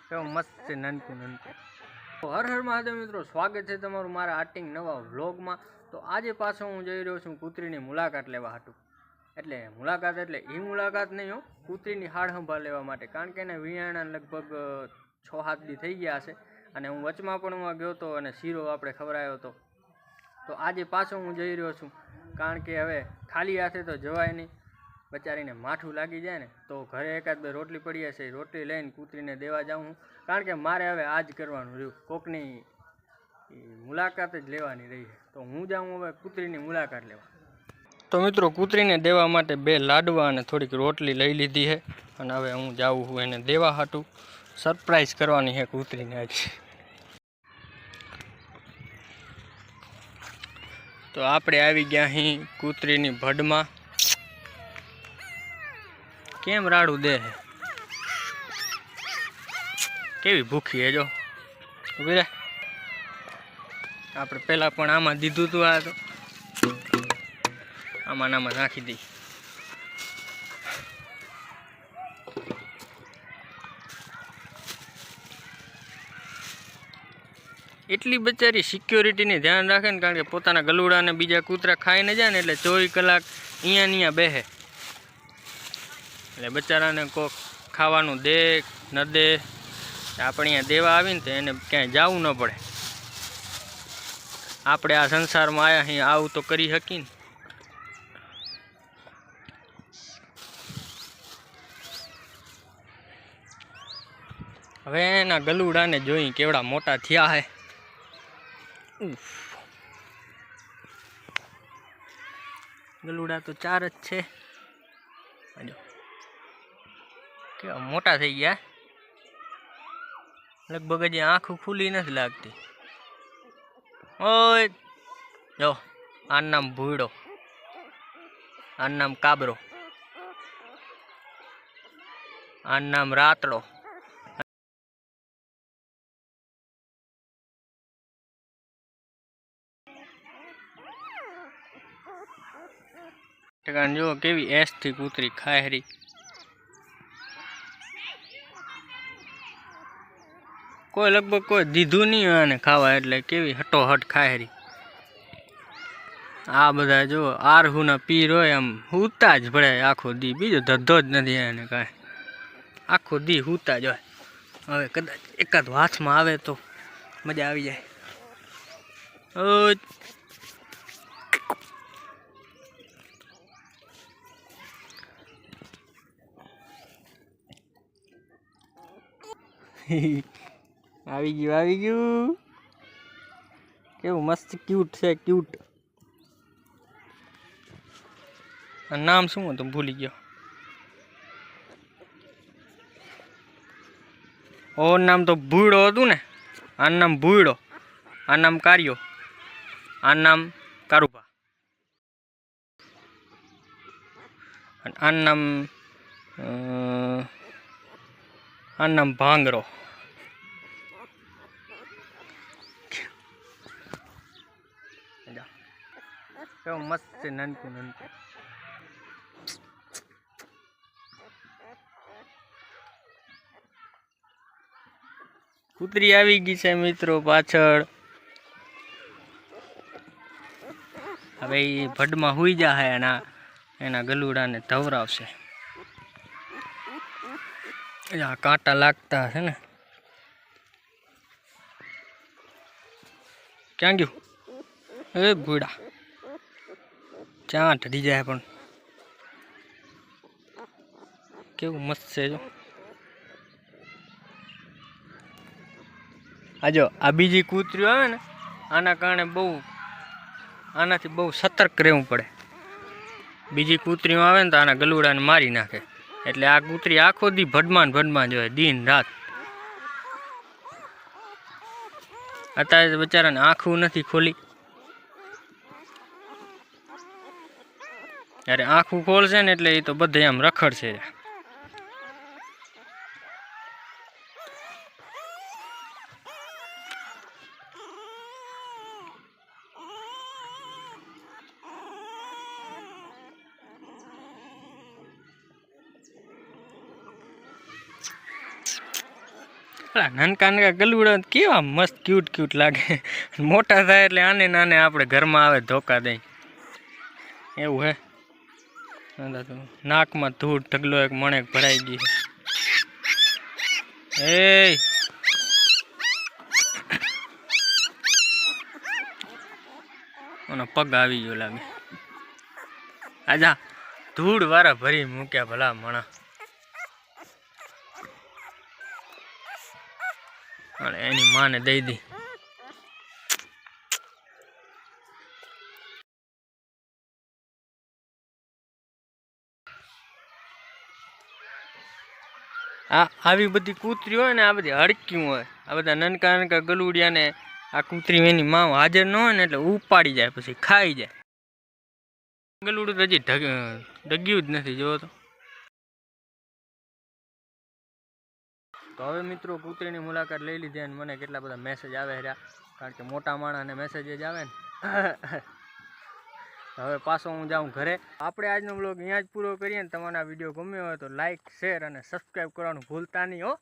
કેવું મસ્ત છે નાનકું નાનકું. હર હર મહાદેવ મિત્રો, સ્વાગત છે તમારું મારા આર્ટિંગ નવા વ્લોગમાં. તો આજે પાછો હું જઈ રહ્યો છું કૂતરીની મુલાકાત લેવા હાટું. એટલે મુલાકાત એટલે એ મુલાકાત નહીં હો, કૂતરીની હાડ સંભાળ લેવા માટે. કારણ કે એને વિયાણા લગભગ 6-7 દી થઈ ગયા છે. અને હું વચમાં પણ ગયો હતો અને શીરો આપણે ખવડાવ્યો હતો. તો આજે પાછો હું જઈ રહ્યો છું, કારણ કે હવે ખાલી હાથે તો જવાય નહીં. બચારીને માઠું લાગી જાય ને તો ઘરે એકાદ બે રોટલી પડી હશે, રોટલી લઈને કૂતરીને દેવા જાઉં. કારણ કે મારે હવે આ જ કરવાનું રહ્યું, કોકની મુલાકાત જ લેવાની રહી. તો હું જાઉં હવે કૂતરીની મુલાકાત લેવા. તો મિત્રો, કૂતરીને દેવા માટે 2 લાડવા અને થોડીક રોટલી લઈ લીધી છે. અને હવે હું જાઉં છું એને દેવા હાટું. સરપ્રાઈઝ કરવાની છે કૂતરીને આજે. તો આપણે આવી ગયા અહીં કૂતરીની ભડમાં. કેમ રાડું દે છે, કેવી ભૂખી હે જો. ઉભી રે, આપણે પહેલાં પણ આમાં દીધું હતું. આ તો આમાં નાખી દઈ. એટલી બચારી સિક્યોરિટીની ધ્યાન રાખે ને, કારણ કે પોતાના ગલુડાને બીજા કૂતરા ખાઈ ન જાય ને, એટલે 24 કલાક અહીંયા બેહે. એટલે બચારાને કોક ખાવાનું દે ન દે, આપણે અહીંયા દેવા આવીને તો એને ક્યાંય જવું ન પડે. આપણે આ સંસારમાં આવ્યા અહીં આવું તો કરી શકીએ ને. હવે એના ગલુડાને જોઈ કેવડા મોટા થયા હે. ગલુડા તો 4 જ છે. કેવા મોટા થઈ ગયા. લગભગ હજી આંખું ખુલી નથી લાગતી. ઓય જો, આનું નામ ભૂયડો, આનું નામ કાબરો, આનું નામ રાતડો. જો કેવી એસથી કૂતરી ખાયરી. કોઈ લગભગ કોઈ દીધું નહીં આને ખાવા, એટલે કેવી હટોહટ ખાયરી. આ બધા જો આરહુના પીર હોય, આમ હુતા જ ભળે આખો દી, બીજો ધંધો જ નથી એને કાંઈ. આખો દી હુતા જ હોય. હવે કદાચ એકાદ હાથમાં આવે તો મજા આવી જાય. આવી ગયું. કેવું મસ્ત ક્યુટ છે, ક્યુટ. નામ શું હતું ભૂલી ગયો. ઓર નામ તો ભૂયડો હતું ને. આનું નામ ભૂયડો, આનું નામ કાર્યો, આનું નામ કારુભા, આનું નામ ભાંગરો. કેવું મસ્ત છે નાનકું નાનકું. કૂતરી આવી ગઈ છે મિત્રો પાછળ. હવે એ ભડમાં હુઈ જાય અને એના ગલુડાને ધવરાવશે. કાંટા લાગતા હશે ને. ક્યાં ગયું એ ભૂડા? ચાં ઢળી જાય. પણ કેવું મસ્ત છે જો. આ જો આ બીજી કૂતરીઓ આવે ને, આના કારણે આનાથી બહુ સતર્ક રહેવું પડે. બીજી કૂતરીઓ આવે ને તો આના ગલુડાને મારી નાખે. એટલે આ કૂતરી આખો દી ભડમાં જ હોય, દિન રાત. અત્યારે બચારાને આંખું નથી ખોલી. ત્યારે આંખું ખોલશે ને એટલે એ તો બધે આમ રખડશે. નાનકા નાનકા ગલુડા કેવા મસ્ત ક્યુટ ક્યુટ લાગે. મોટા થાય એટલે આને નાને આપણે ઘરમાં આવે ધોકા દઈ એવું હે. નાકમાં ધૂળ ઢગલો એક મણેક ભરાઈ ગઈ. એ ઓનો પગ આવી ગયો લાગે. આજા ધૂળ વાળા ભરી મૂક્યા ભલા મણા. અને એની માને દઈ દી. આવી બધી કૂતરી હોય ને, આ બધી હડક્યું હોય, આ બધા નાનકા નાનકા ગલુડિયાને આ કૂતરી એની માં હાજર ન હોય ને એટલે ઉપાડી જાય, પછી ખાઈ જાય. ગલુડું તો હજી ડગ્યું જ નથી જોવો તો. હવે મિત્રો કૂતરીની મુલાકાત લઈ લીધી અને મને કેટલા બધા મેસેજ આવે રહ્યા, કારણ કે મોટા માણસને મેસેજ જ આવે ને. હવે પાછો હું જાઉં ઘરે. આપણે આજનો બ્લોગ અહીંયા જ પૂરો કરીએ ને. તમારા વિડીયો ગમ્યો હોય તો લાઇક, શેર અને સબસ્ક્રાઈબ કરવાનું ભૂલતા નહીં હો.